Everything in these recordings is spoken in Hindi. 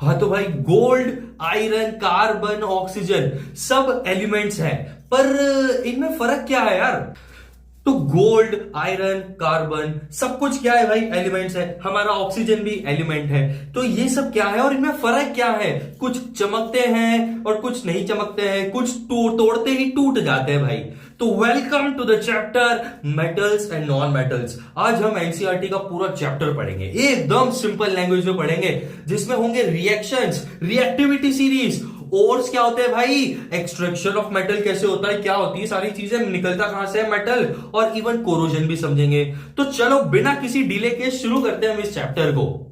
हाँ तो भाई गोल्ड, आयरन, कार्बन, ऑक्सीजन सब एलिमेंट्स हैं, पर इनमें फर्क क्या है यार? तो गोल्ड, आयरन, कार्बन सब कुछ क्या है भाई? एलिमेंट्स है। हमारा ऑक्सीजन भी एलिमेंट है। तो ये सब क्या है और इनमें फर्क क्या है? कुछ चमकते हैं और कुछ नहीं चमकते हैं, कुछ तोड़ते ही टूट जाते हैं भाई। तो welcome to the chapter metals and non metals. आज हम एनसीईआरटी का पूरा चैप्टर पढ़ेंगे, एकदम सिंपल लैंग्वेज में पढ़ेंगे, जिसमें होंगे रिएक्शंस, रिएक्टिविटी सीरीज, ओर्स क्या होते हैं भाई, एक्सट्रैक्शन ऑफ मेटल कैसे होता है, क्या होती है सारी चीजें, निकलता कहां से है मेटल, और इवन कोरोजन भी समझेंगे। तो चलो बिना किसी डिले के शुरू करते हैं हम इस चैप्टर को।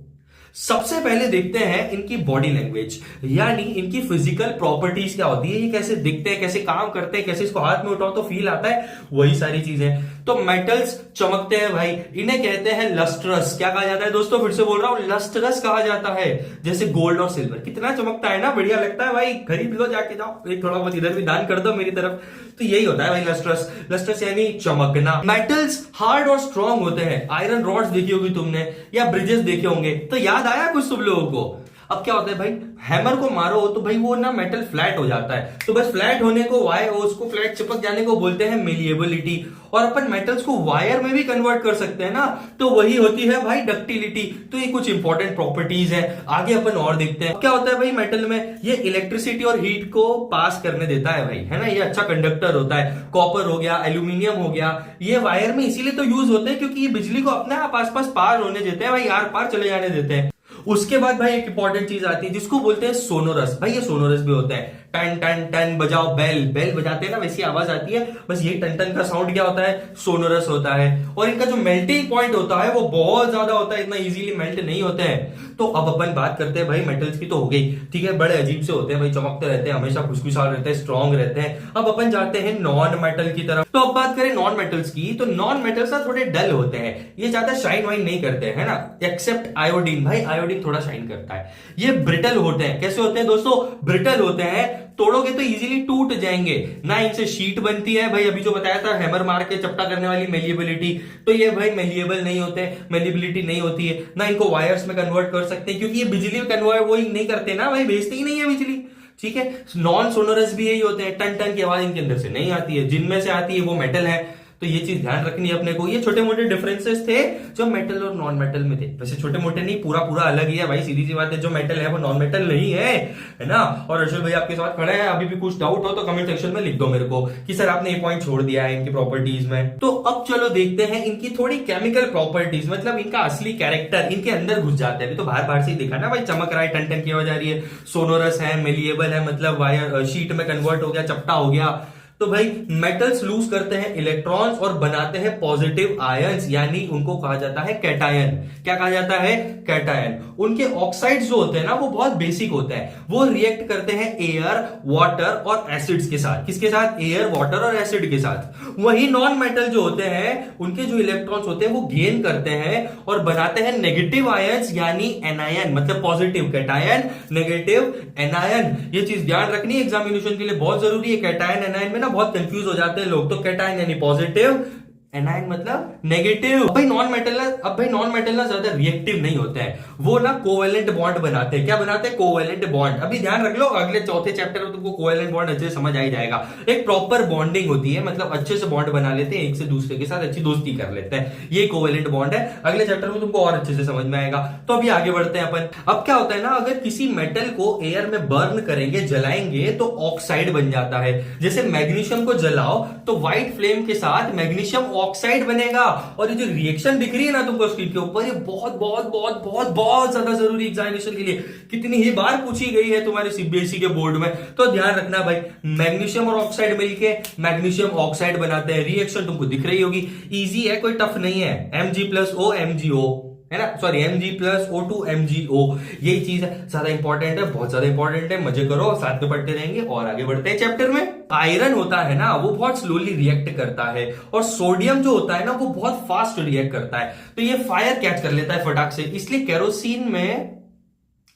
सबसे पहले देखते हैं इनकी बॉडी लैंग्वेज, यानी इनकी फिजिकल प्रॉपर्टीज क्या होती है, ये कैसे दिखते हैं, कैसे काम करते हैं, कैसे इसको हाथ में उठाओ तो फील आता है, वही सारी चीजें। तो मेटल्स चमकते हैं भाई, इन्हें कहते हैं लस्ट्रस। क्या कहा जाता है दोस्तों? फिर से बोल रहा हूं, लस्ट्रस कहा जाता है। जैसे गोल्ड और सिल्वर कितना चमकता है ना, बढ़िया लगता है भाई, खरीद लो जाके, जाओ एक थोड़ा बहुत इधर भी दान कर दो मेरी तरफ। तो यही होता है भाई लस्ट्रस। लस्ट्रस यानी चमकना। मेटल्स हार्ड और स्ट्रॉन्ग होते हैं। आयरन रॉड्स देखी होगी तुमने, या ब्रिजेस देखे होंगे, तो याद आया कुछ तुम लोगों को? अब क्या होता है भाई, हैमर को मारो तो भाई वो ना मेटल फ्लैट हो जाता है, तो बस फ्लैट होने को, उसको फ्लैट चिपक जाने को बोलते हैं मेलिएबिलिटी। और अपन मेटल्स को वायर में भी कन्वर्ट कर सकते हैं ना, तो वही होती है भाई डक्टिलिटी। तो ये कुछ इंपॉर्टेंट प्रॉपर्टीज है, आगे अपन और देखते हैं। क्या होता है भाई मेटल में, ये इलेक्ट्रिसिटी और हीट को पास करने देता है भाई, है ना, ये अच्छा कंडक्टर होता है। कॉपर हो गया, एल्यूमिनियम हो गया, ये वायर में इसीलिए तो यूज होते हैं क्योंकि ये बिजली को अपने आप आसपास पार होने देते हैं भाई, आर पार चले जाने देते हैं। उसके बाद भाई एक इंपॉर्टेंट चीज आती है जिसको बोलते हैं सोनोरस। भाई ये सोनोरस भी होता है, टन टन टन बजाओ, बेल बेल बजाते हैं ना, वैसी आवाज आती है, बस ये टन टन का साउंड क्या होता है, सोनोरस होता है। और इनका जो मेल्टिंग पॉइंट होता है वो बहुत ज्यादा होता है, इतना इजीली मेल्ट नहीं होते हैं। तो अब अपन बात करते हैं भाई मेटल्स की, तो हो गई ठीक है, बड़े अजीब से होते हैं भाई, चमकते रहते हैं, हमेशा खुशखुशाल रहते हैं, स्ट्रॉन्ग रहते हैं। अब अपन जाते हैं नॉन मेटल की तरफ। तो अब बात करें नॉन मेटल्स की, तो नॉन मेटल्स ना थोड़े डल होते हैं, ये ज्यादा शाइन वाइन नहीं करते हैं, है ना, एक्सेप्ट आयोडीन। भाई आयोडीन थोड़ा शाइन करता है। ये ब्रिटल होते हैं। कैसे होते हैं दोस्तों? ब्रिटल होते हैं, तोड़ोगे तो इजीली टूट जाएंगे ना, इनसे शीट बनती है भाई, अभी जो बताया था हैमर मार के चपटा करने वाली मेलिएबिलिटी, तो ये भाई मेलिएबल नहीं होते, मेलिएबिलिटी नहीं होती है ना, इनको वायर्स में कन्वर्ट कर सकते हैं क्योंकि ये बिजली में कन्वर्ट वही नहीं करते ना भाई, भेजते ही नहीं है बिजली। ठीक है, नॉन सोनोरस भी यही होते हैं, टन टन की आवाज इनके अंदर से नहीं आती है, जिनमें से आती है वो मेटल है। तो ये चीज ध्यान रखनी है अपने को। ये छोटे मोटे डिफरेंसेस थे जो मेटल और नॉन मेटल में थे, वैसे छोटे मोटे नहीं, पूरा पूरा अलग ही है भाई, सीधी सी बात है, जो मेटल है वो नॉन मेटल नहीं है ना। और अर्जुन भाई आपके साथ खड़े हैं, अभी भी कुछ डाउट हो तो कमेंट सेक्शन में लिख दो मेरे को कि सर आपने ये पॉइंट छोड़ दिया है इनकी प्रॉपर्टीज में। तो अब चलो देखते हैं इनकी थोड़ी केमिकल प्रॉपर्टीज, मतलब इनका असली कैरेक्टर इनके अंदर घुस जाते हैं। अभी तो बाहर बाहर से ही देखा ना भाई, चमक रहा है, टन टन की आवाज आ रही है, सोनोरस है, मेलिएबल है, मतलब वायर शीट में कन्वर्ट हो गया, चपटा हो गया। तो भाई मेटल्स लूज करते हैं इलेक्ट्रॉन्स और बनाते हैं पॉजिटिव आयंस, यानी उनको कहा जाता है कैटायन। क्या कहा जाता है? कैटायन। उनके ऑक्साइड्स जो होते हैं ना वो बहुत बेसिक होते हैं, वो रिएक्ट करते हैं एयर, वाटर और एसिड्स के साथ। किसके साथ? एयर, वाटर और एसिड के साथ। वही नॉन मेटल जो होते हैं उनके जो इलेक्ट्रॉन्स होते हैं वो गेन करते हैं और बनाते हैं नेगेटिव आयंस, यानी एनायन, मतलब पॉजिटिव कैटायन, नेगेटिव एनायन। ये चीज ध्यान रखनी है, एग्जामिनेशन के लिए बहुत जरूरी है। कैटायन एनायन में ना बहुत कंफ्यूज हो जाते हैं लोग। तो कैटायन यानी पॉजिटिव, एनायन मतलब नेगेटिव। अब भाई नॉन मेटल ना ज्यादा रिएक्टिव नहीं होते हैं, वो ना कोवेलेंट बॉन्ड बनाते हैं। क्या बनाते हैं? Covalent bond. अभी ध्यान रख लो, अगले चौथे चैप्टर में तुमको कोवेलेंट बॉन्ड अच्छे से समझ आ ही जाएगा। एक प्रॉपर बॉन्डिंग होती है, मतलब अच्छे से बॉन्ड बना लेते हैं, एक से दूसरे के साथ अच्छी दोस्ती कर लेते हैं, ये कोवेलेंट बॉन्ड है। अगले चैप्टर में तुमको और अच्छे से समझ में आएगा। तो अभी आगे बढ़ते हैं अपन। अब क्या होता है ना, अगर किसी मेटल को एयर में बर्न करेंगे, जलाएंगे, तो ऑक्साइड बन जाता है। जैसे मैग्नीशियम को जलाओ तो व्हाइट फ्लेम के साथ मैग्नीशियम ऑक्साइड बनेगा। और ये जो रिएक्शन दिख रही है ना तुमको स्क्रीन के ऊपर, ये बहुत बहुत बहुत बहुत बहुत ज्यादा जरूरी एग्जामिनेशन के लिए, कितनी ही बार पूछी गई है तुम्हारे सीबीएसई के बोर्ड में। तो ध्यान रखना भाई, मैग्नीशियम और ऑक्साइड मिलके मैग्नीशियम ऑक्साइड बनाते हैं। रिएक्शन तुमको दिख रही होगी, इजी है, कोई टफ नहीं है। Mg+O MgO है ना, सॉरी Mg+O2 MgO, यही चीज है, ज्यादा इंपॉर्टेंट है, बहुत ज्यादा इंपॉर्टेंट है। मजे करो, साथ में पढ़ते रहेंगे और आगे बढ़ते हैं चैप्टर में। आयरन होता है ना वो बहुत स्लोली रिएक्ट करता है, और सोडियम जो होता है ना वो बहुत फास्ट रिएक्ट करता है। तो ये फायर कैच कर लेता है फटाक से, इसलिए केरोसिन में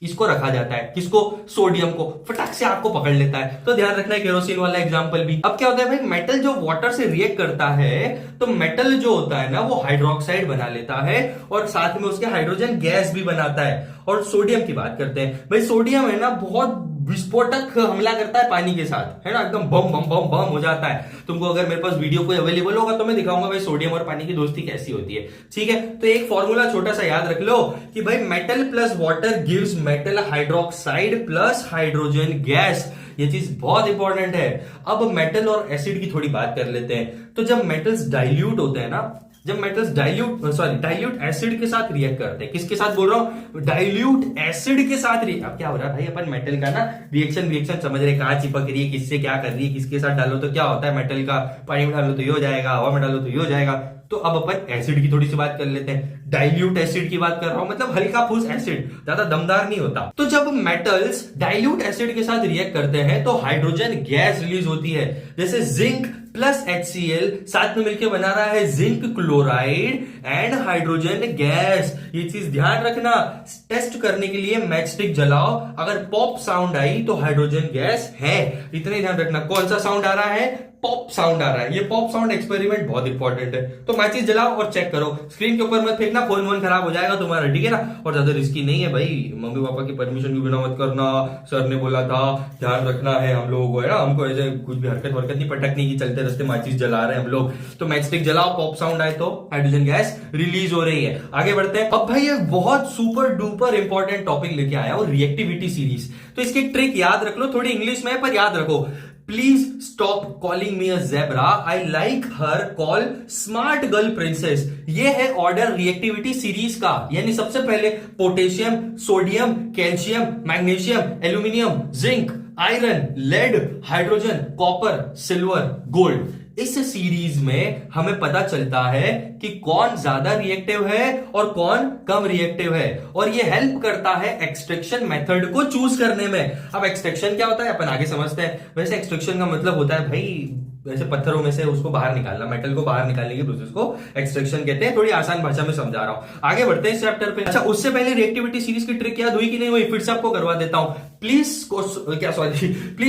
इसको रखा जाता है, किसको, सोडियम को, फटाक से आग को पकड़ लेता है। तो ध्यान रखना है केरोसिन वाला एग्जांपल भी। अब क्या होता है भाई, मेटल जो वाटर से रिएक्ट करता है तो मेटल जो होता है ना वो हाइड्रोक्साइड बना लेता है और साथ में उसके हाइड्रोजन गैस भी बनाता है। और सोडियम की बात करते हैं भाई, सोडियम है ना बहुत विस्फोटक हमला करता है पानी के साथ, है ना, एकदम बम बम बम बम हो जाता है। तुमको अगर मेरे पास वीडियो कोई अवेलेबल होगा तो मैं दिखाऊंगा भाई सोडियम और पानी की दोस्ती कैसी होती है, ठीक है। तो एक फॉर्मूला छोटा सा याद रख लो कि भाई metal plus water gives metal hydroxide plus hydrogen gas. ये चीज बहुत इंपॉर्टेंट है। अब मेटल और एसिड की थोड़ी बात कर लेते हैं। तो जब मेटल्स डाइल्यूट होते हैं ना, जब मेटल्स डाइल्यूट एसिड के साथ रिएक्ट करते हैं, किसके साथ बोल रहा हूं, डाइल्यूट एसिड के साथ अब क्या हो रहा है भाई, अपन मेटल का ना रिएक्शन समझ रहे, कहां चिपक रही है, किससे क्या कर रही है, किसके साथ डालो तो क्या होता है, मेटल का पानी में डालो तो ये हो जाएगा, हवा में डालो तो ये हो जाएगा। तो अब अपन एसिड की थोड़ी सी बात कर लेते हैं। डाइल्यूट एसिड की बात कर रहा हूं, मतलब हल्का फूस एसिड, ज्यादा दमदार नहीं होता। तो जब मेटल्स डाइल्यूट एसिड के साथ रिएक्ट करते हैं तो हाइड्रोजन गैस रिलीज होती है। जैसे जिंक प्लस HCl साथ में मिलकर बना रहा है zinc chloride and hydrogen gas. ये चीज ध्यान रखना। टेस्ट करने के लिए मैच स्टिक जलाओ, अगर पॉप साउंड आई तो हाइड्रोजन गैस है, इतना ही ध्यान रखना। कौन सा साउंड आ रहा है, पॉप साउंड आ रहा है। ये पॉप साउंड एक्सपेरिमेंट बहुत इंपॉर्टेंट है। तो मैचेस जलाओ और चेक करो, स्क्रीन के ऊपर मत फेंकना, फोन वोन खराब हो जाएगा तुम्हारा, ठीक है ना। और ज्यादा रिस्की नहीं है भाई, मम्मी पापा की परमिशन के बिना मत करना, सर ने बोला था, ध्यान रखना है हम लोगों को, है ना, हमको ऐसे कुछ भी हरकत नहीं पटकने की, चलते रस्ते माचिस जला रहे हैं हम लोग। तो मैच स्टिक जलाओ, पॉप साउंड आए तो हाइड्रोजन गैस रिलीज हो रही है। आगे बढ़ते हैं। अब भाई ये बहुत सुपर डुपर इंपॉर्टेंट टॉपिक लेके आया हूं, रिएक्टिविटी सीरीज। तो इसकी ट्रिक याद रख लो, थोड़ी इंग्लिश में पर याद रखो। Please stop calling me a zebra, I like her, call smart girl princess. ये है ऑर्डर रिएक्टिविटी सीरीज का। यानी सबसे पहले potassium, sodium, calcium, magnesium, aluminium, zinc, iron, lead, hydrogen, copper, silver, gold. इस सीरीज में हमें पता चलता है कि कौन ज्यादा रिएक्टिव है और कौन कम रिएक्टिव है, और ये हेल्प करता है एक्सट्रैक्शन मेथड को चूज करने में। अब एक्सट्रैक्शन क्या होता है अपन आगे समझते हैं। वैसे एक्सट्रैक्शन का मतलब होता है भाई वैसे पत्थरों में से उसको बाहर निकालना, मेटल को बाहर निकालने की प्रोसेस को एक्सट्रैक्शन कहते हैं। थोड़ी आसान भाषा में समझा रहा हूं, आगे बढ़ते हैं इस चैप्टर पे। अच्छा, उससे पहले रिएक्टिविटी सीरीज की ट्रिक याद हुई कि नहीं हुई, फिर से आपको करवा देता हूं। Please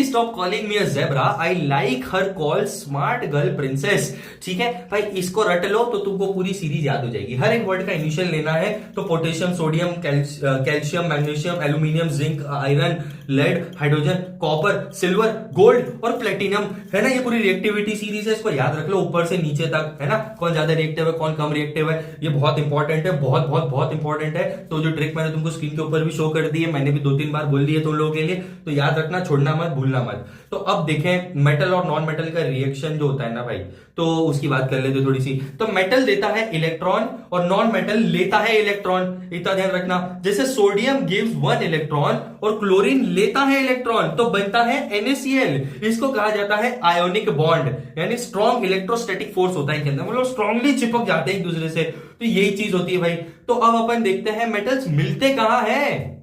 stop calling me a zebra, I like her, call smart girl princess. ठीक है भाई, इसको रट लो तो तुमको पूरी सीरीज याद हो जाएगी। हर एक वर्ड का इनिशियल लेना है, तो potassium, sodium, calcium, magnesium, aluminium, zinc, iron, lead, hydrogen, copper, silver, gold और प्लेटिनम, है ना। ये पूरी रिएक्टिविटी सीरीज है, इसको याद रख लो ऊपर से नीचे तक, है ना। कौन ज्यादा रिएक्टिव है, कौन कम रिएक्टिव है, ये बहुत इंपॉर्टेंट है, बहुत बहुत बहुत इंपॉर्टेंट है। तो जो ट्रिक मैंने तुमको स्क्रीन के ऊपर भी शो कर दी है, मैंने भी 2-3 बार बोल दी है तुम लोगों के लिए, तो याद रखना, छोड़ना मत, भूलना मत। तो अब देखें मेटल और नॉन मेटल का रिएक्शन जो होता है ना भाई, तो उसकी बात कर लेते थोड़ी सी। तो मेटल देता है इलेक्ट्रॉन और नॉन मेटल लेता है इलेक्ट्रॉन, इतना ध्यान रखना। जैसे सोडियम गिव्स 1 इलेक्ट्रॉन और क्लोरीन लेता है इलेक्ट्रॉन, तो बनता है NaCl। इसको कहा जाता है आयोनिक बॉन्ड, यानी स्ट्रॉन्ग इलेक्ट्रोस्टैटिक फोर्स होता है इनके अंदर, मतलब स्ट्रांगली चिपक जाते हैं एक दूसरे से। तो यही चीज होती है भाई। तो अब अपन देखते हैं मेटल्स मिलते कहां हैं।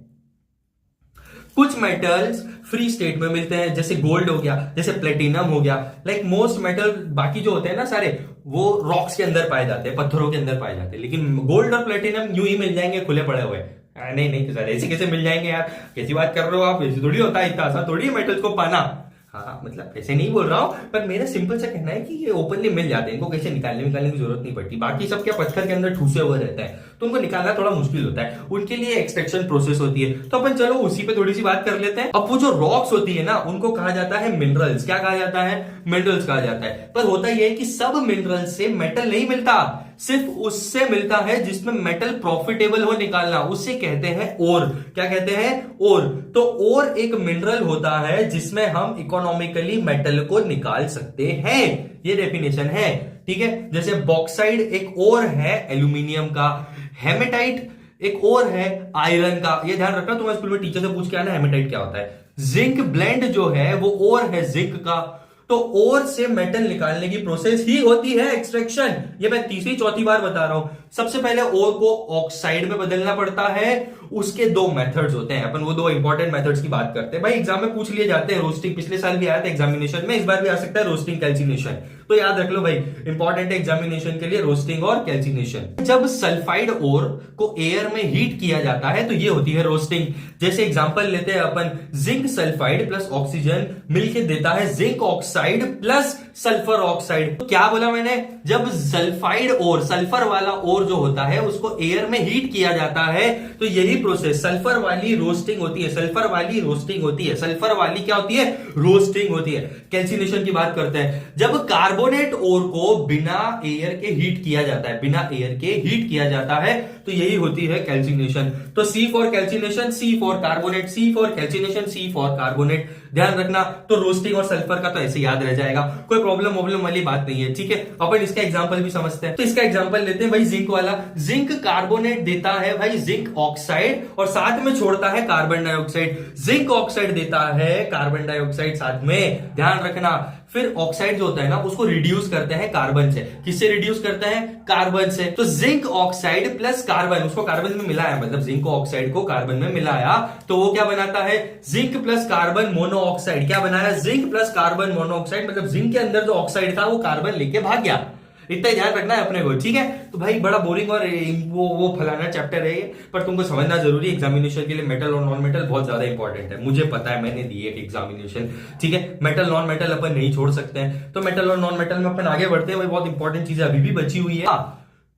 कुछ मेटल्स फ्री स्टेट में मिलते हैं, जैसे गोल्ड हो गया, जैसे प्लेटिनम हो गया। लाइक मोस्ट मेटल बाकी जो होते हैं ना सारे, वो रॉक्स के अंदर पाए जाते हैं, पत्थरों के अंदर पाए जाते हैं। लेकिन गोल्ड और प्लेटिनम यूं ही मिल जाएंगे खुले पड़े हुए। नहीं तो सर ऐसे कैसे मिल जाएंगे यार, कैसी बात कर रहे हो आप, ऐसे थोड़ी होता है, इतना आसान थोड़ी है मेटल्स को पाना। हाँ मतलब ऐसे नहीं बोल रहा हूं, पर मेरा सिंपल सा कहना है कि ये ओपनली मिल जाते हैं, इनको कैसे निकालने की जरूरत नहीं पड़ती। बाकी सब क्या पत्थर के अंदर ठूसे हुए रहता है, तो उनको निकालना थोड़ा मुश्किल होता है, उनके लिए एक्सट्रैक्शन प्रोसेस होती है। तो अपन चलो उसी पे थोड़ी सी बात कर लेते हैं। अब वो जो रॉक्स होती है ना, उनको कहा जाता है मिनरल्स। क्या कहा जाता है, मिनरल्स कहा जाता है। पर होता यह है कि सब मिनरल्स से मेटल नहीं मिलता, सिर्फ उससे मिलता है जिसमें मेटल प्रॉफिटेबल हो निकालना, उससे कहते हैं ओर। क्या कहते हैं, ओर। तो ओर एक मिनरल होता है जिसमें हम इकोनॉमिकली मेटल को निकाल सकते हैं, ये डेफिनेशन है। ठीक है, जैसे बॉक्साइड एक ओर है एल्यूमिनियम का, हेमेटाइट एक और है आयरन का। ये ध्यान रखना, तुम्हारे स्कूल में टीचर से पूछ के आना हेमेटाइट क्या होता है। जिंक ब्लेंड जो है वो और है जिंक का। तो ओर से मेटल निकालने की प्रोसेस ही होती है एक्सट्रैक्शन। ये मैं तीसरी चौथी बार बता रहा हूं। सबसे पहले ओर को ऑक्साइड में बदलना पड़ता है। उसके दो मेथड्स होते हैं, अपन वो दो इंपॉर्टेंट मेथड्स की बात करते हैं। भाई एग्जाम में पूछ लिए जाते हैं रोस्टिंग, पिछले साल भी आया था एग्जामिनेशन में, इस बार भी आ सकता है रोस्टिंग कैल्सिनेशन, तो याद रख लो भाई इंपॉर्टेंट है एग्जामिनेशन के लिए रोस्टिंग और कैल्सिनेशन। जब सल्फाइड ओर को एयर में हीट किया जाता है तो ये होती है रोस्टिंग। जैसे एग्जांपल लेते हैं अपन, जिंक सल्फाइड प्लस ऑक्सीजन मिलके देता है zinc oxide plus sulphur oxide. तो क्या बोला मैंने, जब सल्फाइड ओर, सल्फर वाला ओर जो होता है उसको एयर में हीट किया जाता है तो यही प्रोसेस सल्फर वाली रोस्टिंग होती है। सल्फर वाली रोस्टिंग होती है, सल्फर वाली क्या होती है, रोस्टिंग होती है। कैल्सिनेशन की बात करते हैं, जब कार्बोनेट ओर को बिना एयर के हीट किया जाता है, बिना एयर के हीट किया जाता है तो यही होती है कैल्सिनेशन। तो C for calcination, C for carbonate, C for calcination, C for carbonate, ध्यान रखना। तो रोस्टिंग और सल्फर का तो ऐसे याद रह जाएगा, कोई प्रॉब्लम वाली बात नहीं है, ठीक है। अपन इसका एग्जांपल भी समझते हैं। तो इसका एग्जांपल लेते हैं भाई जिंक वाला। जिंक कार्बोनेट देता है भाई जिंक ऑक्साइड और साथ में छोड़ता है कार्बन डाइऑक्साइड। जिंक ऑक्साइड देता है कार्बन डाइऑक्साइड साथ में, ध्यान रखना। फिर ऑक्साइड जो होता है ना उसको रिड्यूस करते हैं कार्बन से। किससे रिड्यूस करते हैं, कार्बन से। तो जिंक ऑक्साइड प्लस कार्बन, उसको कार्बन में मिलाया, मतलब जिंक ऑक्साइड को कार्बन में मिलाया तो वो क्या बनाता है, जिंक प्लस कार्बन मोनोऑक्साइड। क्या बनाया, जिंक प्लस कार्बन मोनोऑक्साइड, मतलब जिंक के अंदर जो ऑक्साइड था वो कार्बन लेके भाग गया। इतना ही ध्यान रखना है अपने को, ठीक है। तो भाई बड़ा बोरिंग और वो फलाना चैप्टर है, पर तुमको समझना जरूरी है। एग्जामिनेशन के लिए मेटल और नॉन मेटल बहुत ज्यादा इंपॉर्टेंट है, मुझे पता है, मैंने दी है एग्जामिनेशन, ठीक है। मेटल नॉन मेटल अपन नहीं छोड़ सकते हैं, तो मेटल और नॉन मेटल में अपन आगे बढ़ते हैं। भाई बहुत इंपॉर्टेंट चीजें अभी भी बची हुई है।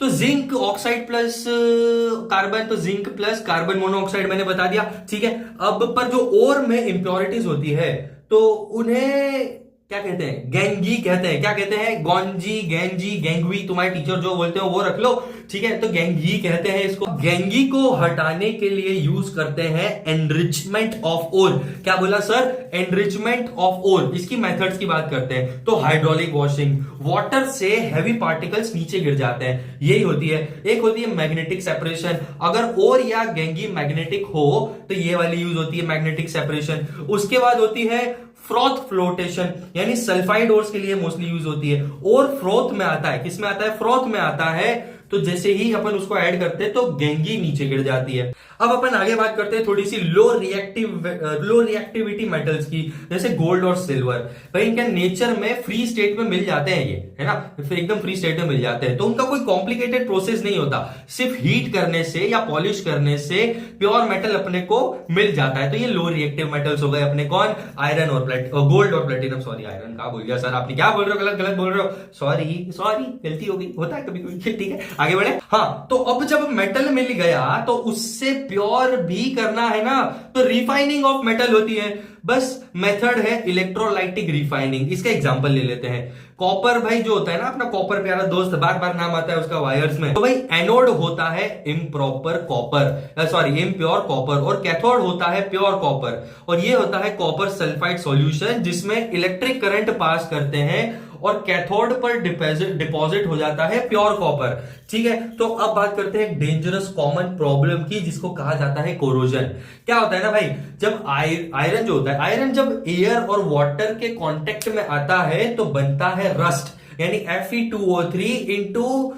तो जिंक ऑक्साइड प्लस कार्बन, तो जिंक प्लस कार्बन मोनोऑक्साइड मैंने बता दिया, ठीक है। अब पर जो ओर में इंप्योरिटीज होती है तो उन्हें क्या कहते हैं, गैंगी कहते हैं। क्या कहते हैं, गौंजी, गैंजी, गैंगवी, तुम्हारे टीचर जो बोलते हो वो रख लो, ठीक है। तो गैंगी कहते हैं इसको। गैंगी को हटाने के लिए यूज करते हैं एनरिचमेंट ऑफ ओर। क्या बोला सर, एनरिचमेंट ऑफ ओर। इसकी मेथड्स की बात करते हैं तो हाइड्रोलिक वॉशिंग, वाटर से हैवी पार्टिकल्स नीचे गिर जाते हैं, यही होती है। एक होती है मैग्नेटिक सेपरेशन, अगर ओर या गैंगी मैग्नेटिक हो तो ये वाली यूज होती है मैग्नेटिक सेपरेशन। उसके बाद होती है फ्रॉथ फ्लोटेशन, यानी सल्फाइड ओर्स के लिए मोस्टली यूज होती है। और फ्रोथ में आता है, किस में आता है, फ्रॉथ में आता है। तो जैसे ही अपन उसको ऐड करते हैं तो गैंगी नीचे गिर जाती है। अब अपन आगे बात करते हैं थोड़ी सी लो रिएक्टिविटी मेटल्स की, जैसे गोल्ड और सिल्वर। भाई इनका नेचर में फ्री स्टेट में मिल जाते हैं, ये है ना, फिर एकदम फ्री स्टेट में मिल जाते हैं, तो उनका कोई कॉम्प्लिकेटेड प्रोसेस नहीं होता। सिर्फ हीट करने से या पॉलिश करने से प्योर मेटल अपने को मिल जाता है। तो ये लो रिएक्टिव मेटल्स हो गए अपने, कौन, आयरन और गोल्ड और प्लेटिनम। सॉरी आयरन कहा बोल गया सर, आपने क्या बोल रहे हो, गलत बोल रहे हो, सॉरी गलती हो गई, होता है कभी कभी, ठीक है। आगे बढ़े। हाँ, तो अब जब मेटल मिल गया तो उससे प्योर भी करना है ना, तो रिफाइनिंग ऑफ मेटल होती है। बस मेथड है इलेक्ट्रोलाइटिक रिफाइनिंग। इसका एग्जांपल ले लेते हैं। कॉपर भाई जो होता है ना अपना कॉपर, प्यारा दोस्त, बार बार नाम आता है उसका वायर्स में। तो भाई एनोड होता है improper copper, sorry impure copper, और कैथोड होता है प्योर कॉपर। और ये होता है कॉपर सल्फाइड सॉल्यूशन जिसमें इलेक्ट्रिक करंट पास करते हैं और कैथोड पर डिपॉजिट हो जाता है प्योर कॉपर, ठीक है। तो अब बात करते हैं एक डेंजरस कॉमन प्रॉब्लम की जिसको कहा जाता है कोरोजन। क्या होता है ना भाई, जब आयरन जो होता है, आयरन जब एयर और वाटर के कांटेक्ट में आता है तो बनता है रस्ट, यानी Fe2O3 इंटू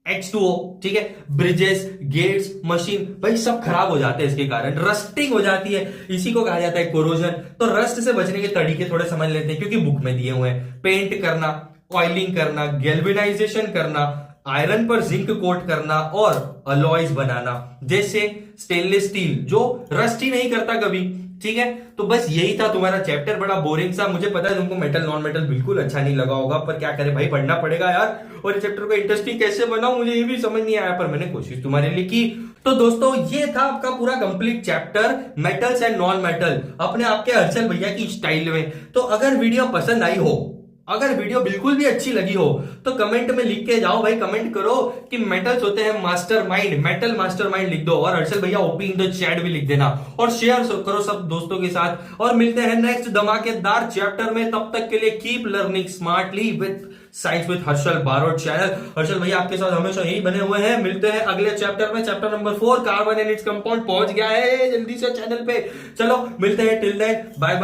H2O, ठीक है। ब्रिजेस, गेट्स, मशीन भाई सब खराब हो जाते हैं इसके कारण, रस्टिंग हो जाती है, इसी को कहा जाता है कोरोजन। तो रस्ट से बचने के तरीके थोड़े समझ लेते हैं क्योंकि बुक में दिए हुए हैं। पेंट करना, ऑयलिंग करना, गैल्वेनाइजेशन करना, आयरन पर जिंक कोट करना और अलॉयज बनाना, जैसे स्टेनलेस स्टील जो रस्ट ही नहीं करता कभी, ठीक है। तो बस यही था तुम्हारा चैप्टर, बड़ा बोरिंग सा। मुझे पता है तुमको मेटल नॉन मेटल बिल्कुल अच्छा नहीं लगा होगा, पर क्या करे भाई, पढ़ना पड़ेगा यार। और इस चैप्टर को इंटरेस्टिंग कैसे बनाऊं मुझे ये भी समझ नहीं आया, पर मैंने कोशिश तुम्हारे लिए की। तो दोस्तों ये था आपका पूरा complete chapter metals and non metal, अपने आपके हर्षल भैया की स्टाइल में। तो अगर वीडियो पसंद आई हो, अगर वीडियो बिल्कुल भी अच्छी लगी हो तो कमेंट में लिख के जाओ भाई, कमेंट करो कि मेटल्स होते हैं मास्टरमाइंड, मेटल मास्टरमाइंड लिख दो, और हर्षल भैया ओपी इन द चैट भी लिख देना, और शेयर करो सब दोस्तों के साथ। और मिलते हैं नेक्स्ट धमाकेदार चैप्टर में, तब तक के लिए keep learning smartly with science with Harshal Barot channel. Harshal भैया आपके साथ हमेशा यही बने हुए हैं। मिलते हैं अगले चैप्टर में, chapter number 4 carbon and its compound पहुंच गया है जल्दी से चैनल पे। चलो मिलते हैं, टिल देन बाय बाय।